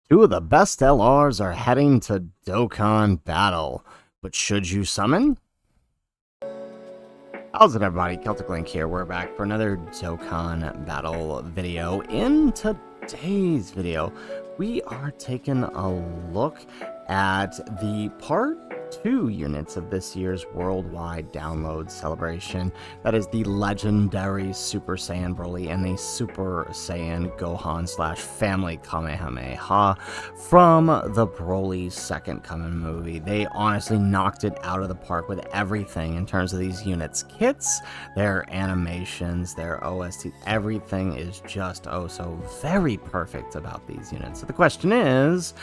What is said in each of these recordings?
Two of the best LRs are heading to Dokkan battle, but should you summon? How's it, everybody? Celtic Link here. We're back for another Dokkan battle video. In today's video, we are taking a look at the part 2 units of this year's worldwide download celebration. That is the legendary Super Saiyan Broly and the Super Saiyan Gohan / family Kamehameha from the Broly Second Coming movie. They honestly knocked it out of the park with everything in terms of these units' kits, their animations, their OST. Everything is just so very perfect about these units. So the question is,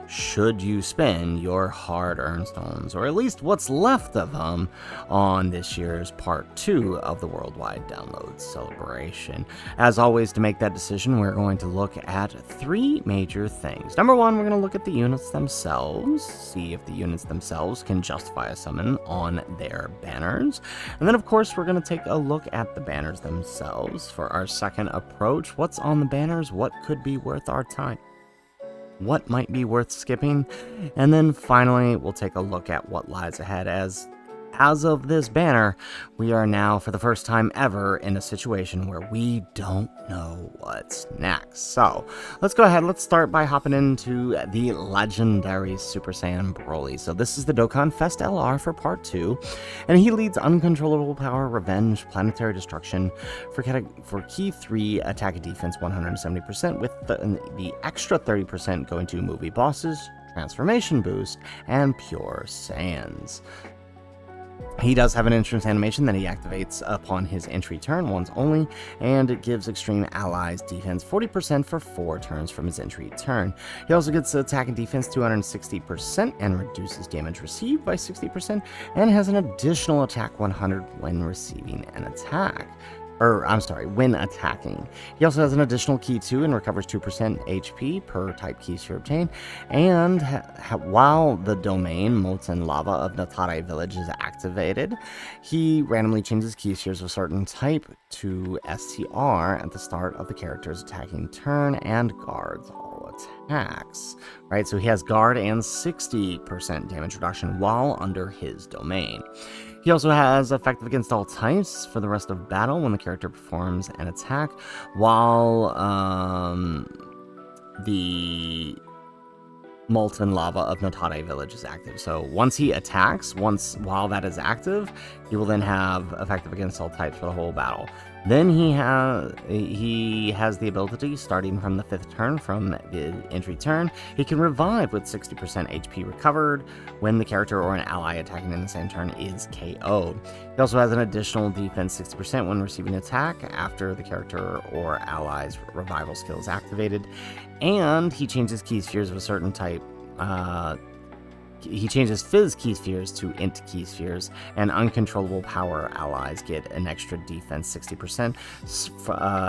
should you spend your hard-earned stones, or at least what's left of them, on this year's part 2 of the worldwide download celebration? As always, to make that decision, we're going to look at 3 major things. Number 1, we're going to look at the units themselves, see if the units themselves can justify a summon on their banners. And then, of course, we're going to take a look at the banners themselves. For our second approach, what's on the banners? What could be worth our time? What might be worth skipping? And then finally, we'll take a look at what lies ahead. As of this banner, we are now, for the first time ever, in a situation where we don't know what's next. So, let's go ahead. Let's start by hopping into the legendary Super Saiyan Broly. So this is the Dokkan Fest LR for part 2, and he leads Uncontrollable Power, Revenge, Planetary Destruction for key 3 attack and defense 170%, with the extra 30% going to movie bosses, transformation boost, and pure Saiyans. He does have an entrance animation that he activates upon his entry turn once only, and it gives Extreme Allies defense 40% for 4 turns from his entry turn. He also gets attack and defense 260% and reduces damage received by 60%, and has an additional attack 100 when receiving an attack. When attacking. He also has an additional key 2 and recovers 2% HP per type key sphere obtained. And while the domain Molten Lava of Natare Village is activated, he randomly changes key spheres of a certain type to STR at the start of the character's attacking turn and guards all attacks. Right, so he has guard and 60% damage reduction while under his domain. He also has effective against all types for the rest of battle when the character performs an attack, while the Molten Lava of Natare Village is active. So once he attacks, while that is active, he will then have effective against all types for the whole battle. Then he has the ability, starting from the 5th turn from the entry turn, he can revive with 60% HP recovered when the character or an ally attacking in the same turn is KO'd. He also has an additional defense 60% when receiving attack after the character or ally's revival skill is activated, and he changes key spheres of a certain type. He changes Fizz key spheres to Int key spheres, and Uncontrollable Power allies get an extra defense 60%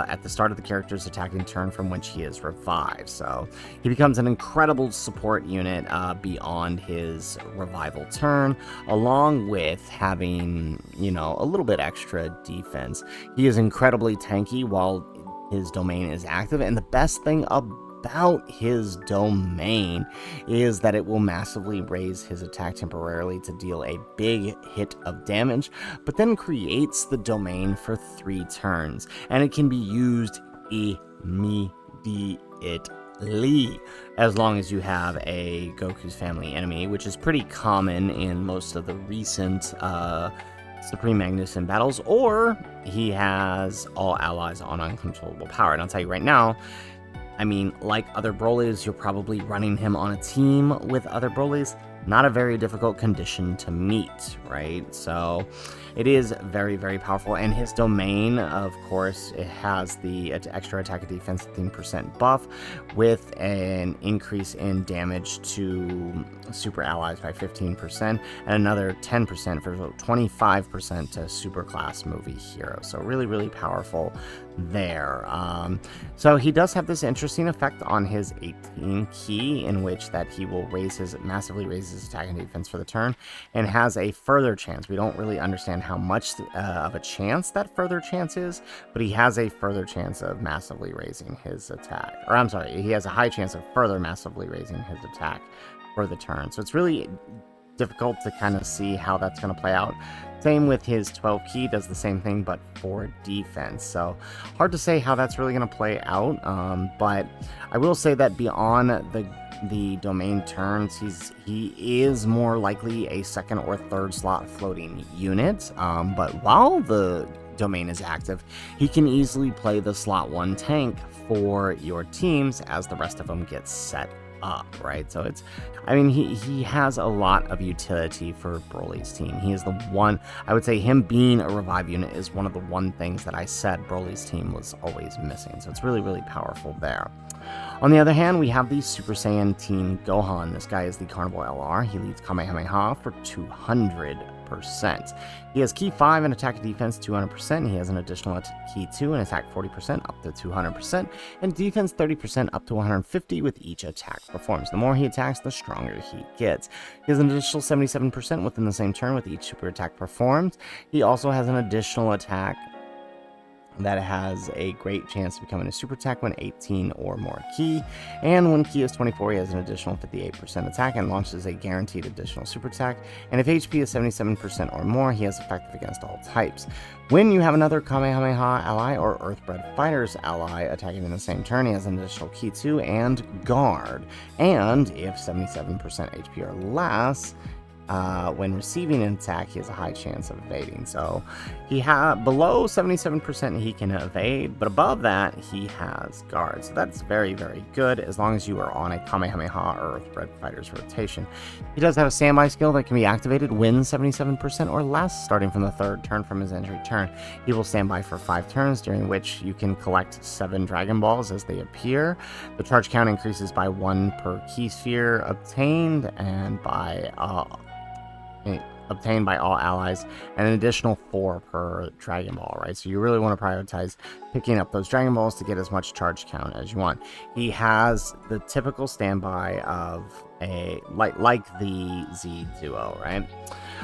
at the start of the character's attacking turn from which he is revived. So he becomes an incredible support unit beyond his revival turn, along with having, a little bit extra defense. He is incredibly tanky while his domain is active, and the best thing about his domain is that it will massively raise his attack temporarily to deal a big hit of damage, but then creates the domain for 3 turns, and it can be used immediately as long as you have a Goku's family enemy, which is pretty common in most of the recent Supreme Magnificent battles, or he has all allies on Uncontrollable Power. And I'll tell you right now, like other Brolys, you're probably running him on a team with other Brolys. Not a very difficult condition to meet, right? So it is very, very powerful. And his domain, of course, it has the extra attack and defense 15% buff with an increase in damage to super allies by 15% and another 10% for 25% to super class movie heroes. So really, really powerful there. So he does have this interesting effect on his 18 key, in which that he will massively raise his attack and defense for the turn, and has a further chance. We don't really understand how much of a chance that further chance is, but he has a further chance of massively raising his attack. Or I'm sorry, he has a high chance of further massively raising his attack for the turn. So it's really difficult to kind of see how that's going to play out. Same with his 12 key, does the same thing but for defense. So hard to say how that's really going to play out, but I will say that beyond the domain turns, he is more likely a second or third slot floating unit, but while the domain is active, he can easily play the slot 1 tank for your teams as the rest of them get set up, right? So he has a lot of utility for Broly's team. He is the one, I would say him being a revive unit is one of the one things that I said Broly's team was always missing. So it's really, really powerful there. On the other hand, we have the Super Saiyan Team Gohan. This guy is the Carnival LR. He leads Kamehameha for 200%. He has Key 5 and Attack and Defense 200%. He has an additional Key 2 and Attack 40% up to 200%, and Defense 30% up to 150 with each attack performs. The more he attacks, the stronger he gets. He has an additional 77% within the same turn with each super attack performed. He also has an additional attack that has a great chance of becoming a super attack when 18 or more key, and when key is 24, he has an additional 58% attack and launches a guaranteed additional super attack, and if HP is 77% or more, he has effective against all types. When you have another Kamehameha ally or Earthbred Fighters ally attacking in the same turn, he has an additional key 2 and guard, and if 77% HP or less, when receiving an attack, he has a high chance of evading. So he below 77% he can evade, but above that he has guard. So that's very, very good as long as you are on a Kamehameha or Earthbred Fighters rotation. He does have a standby skill that can be activated when 77% or less, starting from the 3rd turn from his entry turn. He will stand by for 5 turns, during which you can collect 7 Dragon Balls as they appear. The charge count increases by 1 per key sphere obtained, and obtained by all allies, and an additional 4 per Dragon Ball, right? So you really want to prioritize picking up those Dragon Balls to get as much charge count as you want. He has the typical standby of a like the Z Duo, right?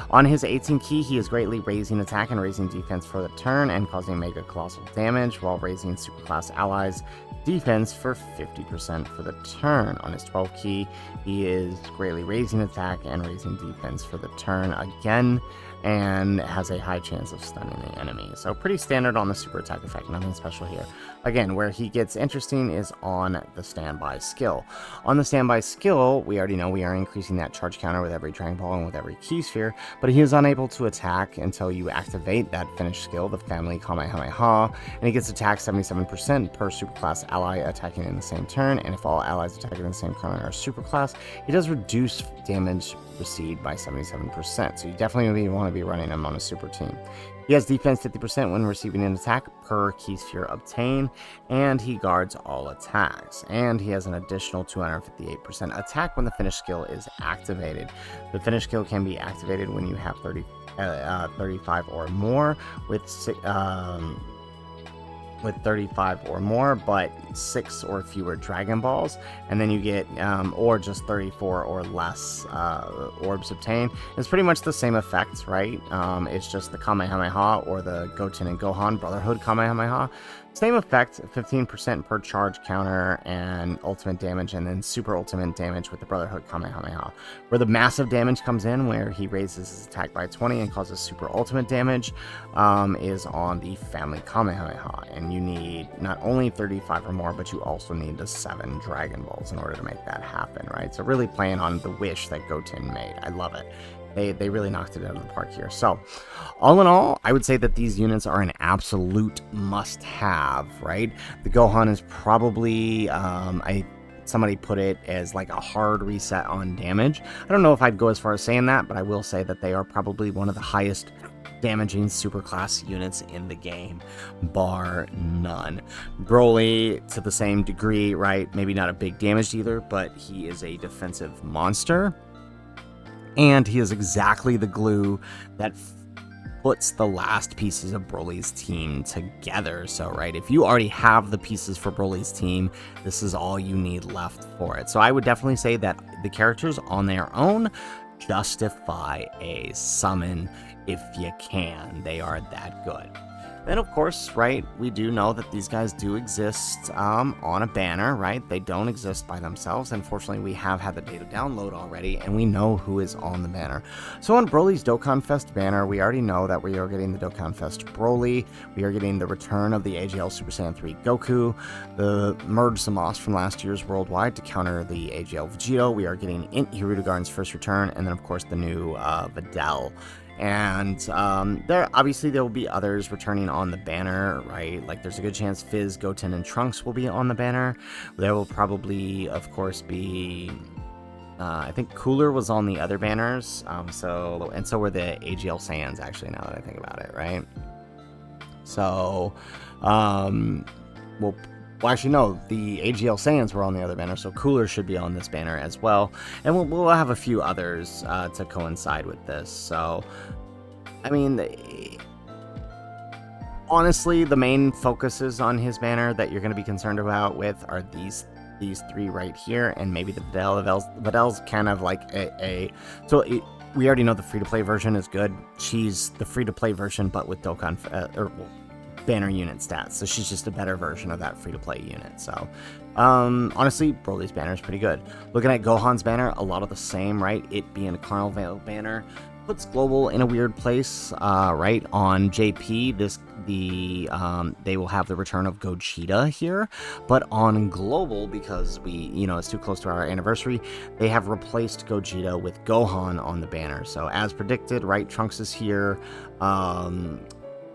On his 18 key, he is greatly raising attack and raising defense for the turn and causing mega colossal damage, while raising superclass allies defense for 50% for the turn. On his 12 key, he is greatly raising attack and raising defense for the turn again, and has a high chance of stunning the enemy. So pretty standard on the super attack effect, nothing special here. Again, where he gets interesting is on the standby skill. On the standby skill, we already know we are increasing that charge counter with every Dragon Ball and with every key sphere, but he is unable to attack until you activate that finished skill, the Family Kamehameha, and he gets attacked 77% per superclass ally attacking in the same turn, and if all allies attacking in the same turn are superclass, he does reduce damage received by 77%, so you definitely want to be running him on a super team. He has defense 50% when receiving an attack per key sphere obtained, and he guards all attacks, and he has an additional 258% attack when the finished skill is activated. The finished skill can be activated when you have 35 or more with 35 or more, but 6 or fewer Dragon Balls, and then you get, or just 34 or less orbs obtained. It's pretty much the same effect, right? It's just the Kamehameha or the Goten and Gohan Brotherhood Kamehameha. Same effect, 15% per charge counter and ultimate damage, and then super ultimate damage with the Brotherhood Kamehameha. Where the massive damage comes in, where he raises his attack by 20 and causes super ultimate damage, is on the Family Kamehameha. And you need not only 35 or more, but you also need the 7 Dragon Balls in order to make that happen, right? So really playing on the wish that Goten made. I love it. They really knocked it out of the park here. So, all in all, I would say that these units are an absolute must-have, right? The Gohan is probably, somebody put it as like a hard reset on damage. I don't know if I'd go as far as saying that, but I will say that they are probably one of the highest damaging superclass units in the game, bar none. Broly, to the same degree, right? Maybe not a big damage dealer, but he is a defensive monster. And he is exactly the glue that puts the last pieces of Broly's team together. So, right, if you already have the pieces for Broly's team, this is all you need left for it. So I would definitely say that the characters on their own justify a summon if you can. They are that good. Then, of course, right, we do know that these guys do exist on a banner, right? They don't exist by themselves. Unfortunately, we have had the data download already, and we know who is on the banner. So on Broly's Dokkan Fest banner, we already know that we are getting the Dokkan Fest Broly. We are getting the return of the AGL Super Saiyan 3 Goku, the Merge Zamos from last year's Worldwide to counter the AGL Vegito. We are getting Int Hirudegarn's first return, and then, of course, the new Videl. And there will be others returning on the banner, right? Like, there's a good chance Fizz, Goten, and Trunks will be on the banner. There will probably, of course, be I think Cooler was on the other banners, so were the AGL Saiyans, actually, now that I think about it, right? So actually, no, the AGL Saiyans were on the other banner, so Cooler should be on this banner as well. And we'll have a few others to coincide with this. So, I mean, honestly, the main focuses on his banner that you're going to be concerned about with are these three right here, and maybe the Videl. Videl's kind of like we already know the free-to-play version is good. She's the free-to-play version, but with Dokkan, banner unit stats, so she's just a better version of that free-to-play unit. So honestly, Broly's banner is pretty good. Looking at Gohan's banner, a lot of the same, right? It being a Carnival banner puts Global in a weird place, right? On JP, they will have the return of Gogeta here, but on Global, because it's too close to our anniversary, they have replaced Gogeta with Gohan on the banner. So as predicted, right, Trunks is here,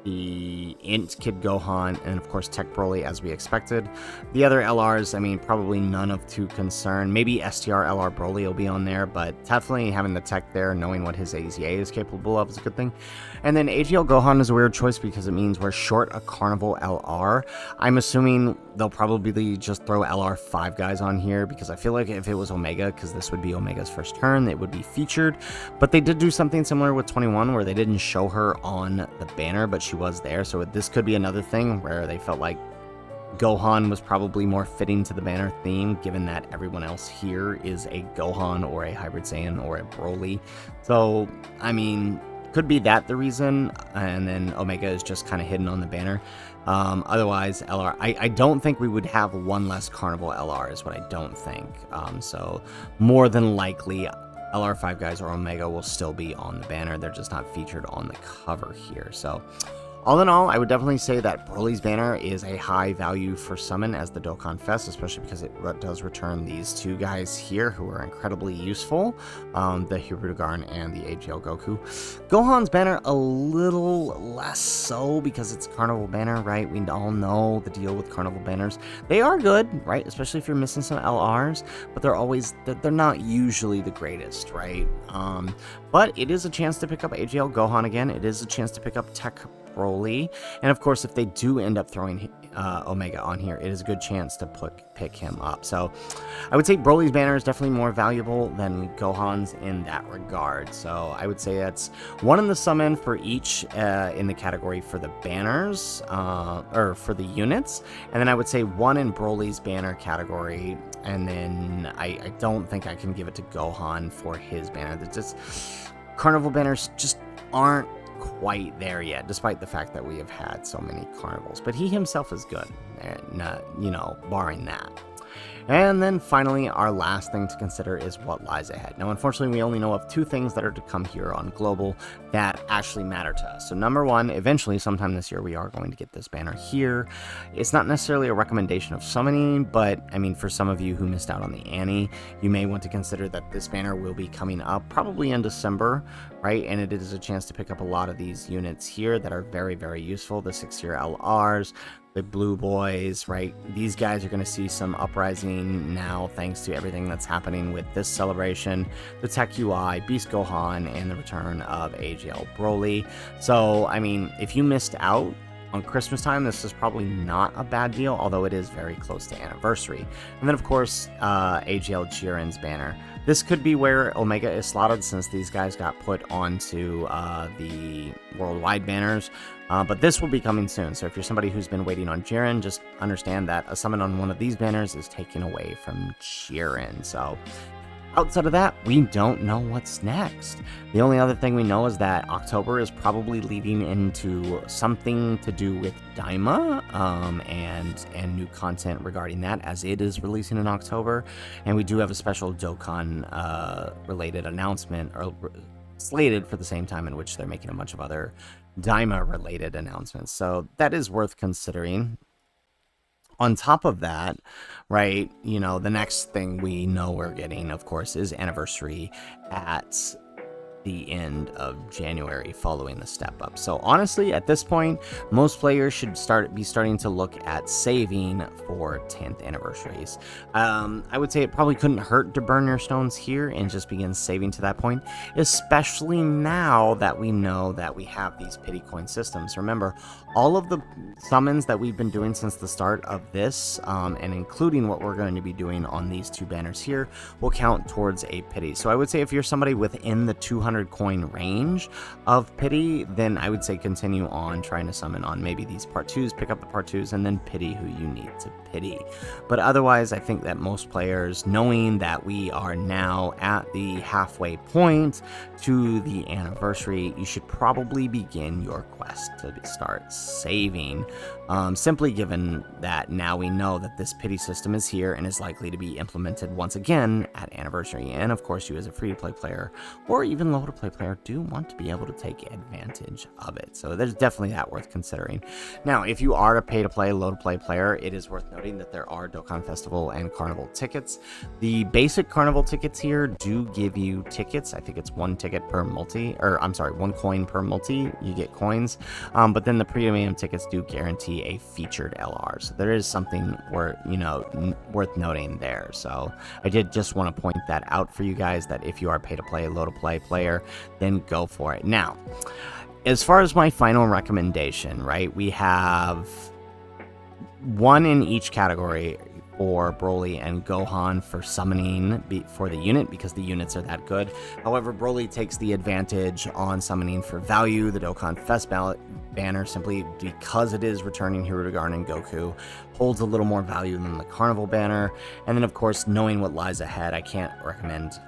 the Int Kid Gohan, and of course Tech Broly as we expected. The other LRs, I mean, probably none of too concern. Maybe STR LR Broly will be on there, but definitely having the tech there, knowing what his AZA is capable of is a good thing. And then AGL Gohan is a weird choice because it means we're short a Carnival LR. I'm assuming they'll probably just throw LR 5 guys on here, because I feel like if it was Omega, because this would be Omega's first turn, it would be featured. But they did do something similar with 21 where they didn't show her on the banner, but she was there. So this could be another thing where they felt like Gohan was probably more fitting to the banner theme, given that everyone else here is a Gohan or a Hybrid Saiyan or a Broly. So, I mean, could be that the reason, and then Omega is just kind of hidden on the banner. Otherwise, LR, I don't think we would have one less Carnival LR is what I don't think. So more than likely, LR5 guys or Omega will still be on the banner. They're just not featured on the cover here. So all in all, I would definitely say that Broly's banner is a high value for summon as the Dokkan Fest, especially because it does return these two guys here who are incredibly useful, the Hirudegarn and the AGL Goku. Gohan's banner a little less so because it's a Carnival banner, right? We all know the deal with Carnival banners. They are good, right? Especially if you're missing some LRs, but they're not usually the greatest, right? But it is a chance to pick up AGL Gohan again. It is a chance to pick up Tech Broly, and of course if they do end up throwing Omega on here, it is a good chance to pick him up. So I would say Broly's banner is definitely more valuable than Gohan's in that regard. So I would say that's one in the summon for each in the category for the banners, or for the units, and then I would say one in Broly's banner category, and then I don't think I can give it to Gohan for his banner. That's just, Carnival banners just aren't quite there yet, despite the fact that we have had so many carnivals, but he himself is good, barring that. And then finally, our last thing to consider is what lies ahead. Now, unfortunately, we only know of two things that are to come here on Global that actually matter to us. So number one, eventually, sometime this year, we are going to get this banner here. It's not necessarily a recommendation of summoning, but I mean, for some of you who missed out on the Annie, you may want to consider that this banner will be coming up probably in December, right? And it is a chance to pick up a lot of these units here that are very, very useful. The 6-tier LRs, the Blue Boys, right? These guys are going to see some uprising now thanks to everything that's happening with this celebration, the Tech UI, Beast Gohan, and the return of AGL Broly. So, I mean, if you missed out on Christmas time, this is probably not a bad deal, although it is very close to anniversary. And then, of course, AGL Jiren's banner. This could be where Omega is slotted, since these guys got put onto the worldwide banners. But this will be coming soon, so if you're somebody who's been waiting on Jiren, just understand that a summon on one of these banners is taken away from Jiren. So outside of that, we don't know what's next. The only other thing we know is that October is probably leading into something to do with Daima, and new content regarding that, as it is releasing in October. And we do have a special Dokkan related announcement, or slated for the same time in which they're making a bunch of other Daima related announcements. So that is worth considering. On top of that, right, you know, the next thing we know we're getting, of course, is anniversary at the end of January following the step up. So honestly, at this point, most players should be starting to look at saving for 10th anniversaries. I would say it probably couldn't hurt to burn your stones here and just begin saving to that point, especially now that we know that we have these pity coin systems. Remember, all of the summons that we've been doing since the start of this, and including what we're going to be doing on these two banners here, will count towards a pity. So I would say if you're somebody within the 200 coin range of pity, then I would say continue on trying to summon on maybe these part 2s, pick up the part 2s, and then pity who you need to pity. But otherwise, I think that most players, knowing that we are now at the halfway point to the anniversary, you should probably begin your quest to start saving, simply given that now we know that this pity system is here and is likely to be implemented once again at anniversary. And of course, you as a free-to-play player or even low-to-play player do want to be able to take advantage of it. So there's definitely that worth considering. Now, if you are a pay-to-play, low-to-play player, it is worth noting that there are Dokkan Festival and Carnival tickets. The basic Carnival tickets here do give you tickets. I think it's one ticket per multi, or I'm sorry, one coin per multi. You get coins, but then the premium tickets do guarantee a featured LR. So there is something worth noting there. So I did just want to point that out for you guys, that if you are pay-to-play, low-to-play player, then go for it. Now, as far as my final recommendation, right, we have one in each category for Broly and Gohan for summoning for the unit, because the units are that good. However, Broly takes the advantage on summoning for value. The Dokkan Fest banner, simply because it is returning Hirudegarn and Goku, holds a little more value than the Carnival banner. And then, of course, knowing what lies ahead, I can't recommend...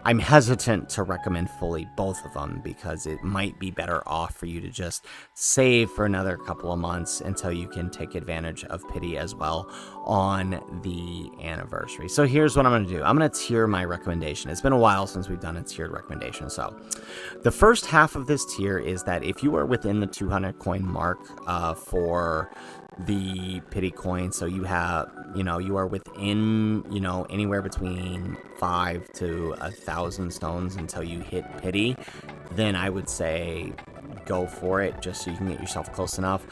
I'm hesitant to recommend fully both of them, because it might be better off for you to just save for another couple of months until you can take advantage of pity as well on the anniversary. So here's what I'm going to do. I'm going to tier my recommendation. It's been a while since we've done a tiered recommendation. So the first half of this tier is that if you are within the 200 coin mark for the pity coin, so you have, you are within, anywhere between 5 to 1,000 stones until you hit pity, then I would say go for it, just so you can get yourself close enough.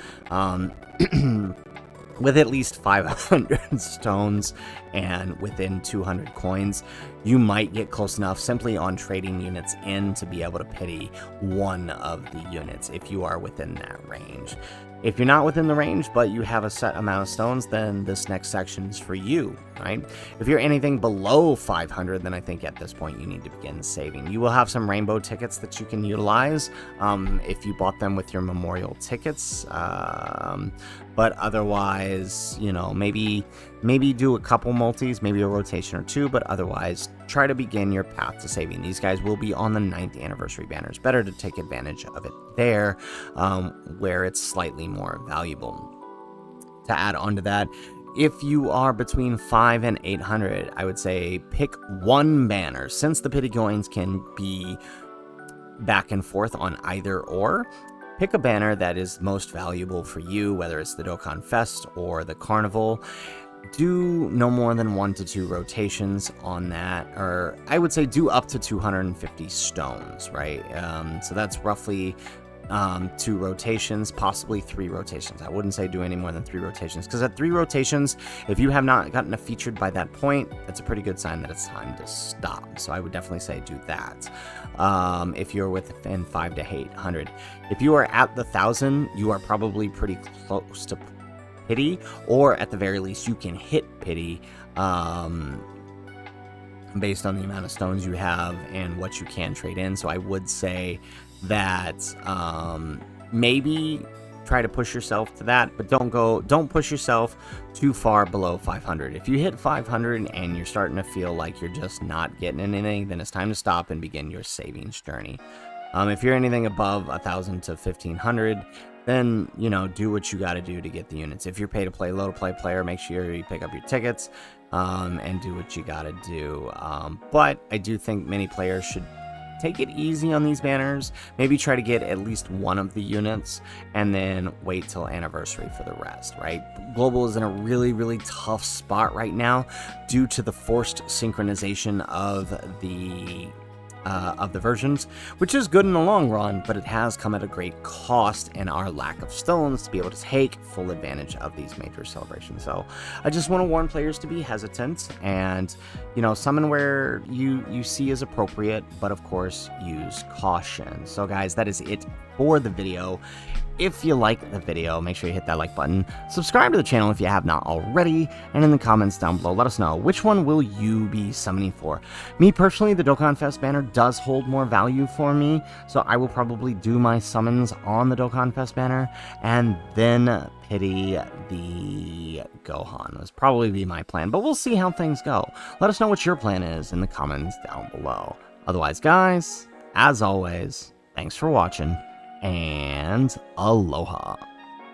With at least 500 stones and within 200 coins, you might get close enough simply on trading units in to be able to pity one of the units if you are within that range. If you're not within the range, but you have a set amount of stones, then this next section is for you, right? If you're anything below 500, then I think at this point you need to begin saving. You will have some rainbow tickets that you can utilize if you bought them with your memorial tickets. But otherwise, maybe do a couple multis, maybe a rotation or two, but otherwise try to begin your path to saving. These guys will be on the 9th anniversary banners. Better to take advantage of it there, where it's slightly more valuable. To add on to that, if you are between 5 and 800, I would say pick one banner. Since the pity coins can be back and forth on either or, pick a banner that is most valuable for you, whether it's the Dokkan Fest or the Carnival. Do no more than 1 to 2 rotations on that, or I would say do up to 250 stones, right? So that's roughly 2 rotations, possibly 3 rotations. I wouldn't say do any more than 3 rotations, because at 3 rotations, if you have not gotten a featured by that point, that's a pretty good sign that it's time to stop. So I would definitely say do that. If you're within 5 to 800, if you are at the 1,000, you are probably pretty close to pity, or at the very least, you can hit pity. Based on the amount of stones you have and what you can trade in. So I would say that maybe try to push yourself to that, but don't push yourself too far below 500. If you hit 500 and you're starting to feel like you're just not getting anything, then it's time to stop and begin your savings journey. If you're anything above 1,000 to 1,500, then, you know, do what you got to do to get the units. If you're pay to play, low to play player, make sure you pick up your tickets and do what you got to do. But I do think many players should take it easy on these banners. Maybe try to get at least one of the units and then wait till anniversary for the rest, right? Global is in a really, really tough spot right now due to the forced synchronization of the versions, which is good in the long run, but it has come at a great cost in our lack of stones to be able to take full advantage of these major celebrations. So I just want to warn players to be hesitant and, you know, summon where you see is appropriate, but of course use caution. So guys, that is it for the video. If you like the video, make sure you hit that like button, subscribe to the channel if you have not already, and in the comments down below, let us know which one will you be summoning for. Me personally, the Dokkan Fest banner does hold more value for me, so I will probably do my summons on the Dokkan Fest banner, and then pity the Gohan. That's probably be my plan, but we'll see how things go. Let us know what your plan is in the comments down below. Otherwise, guys, as always, thanks for watching, and aloha.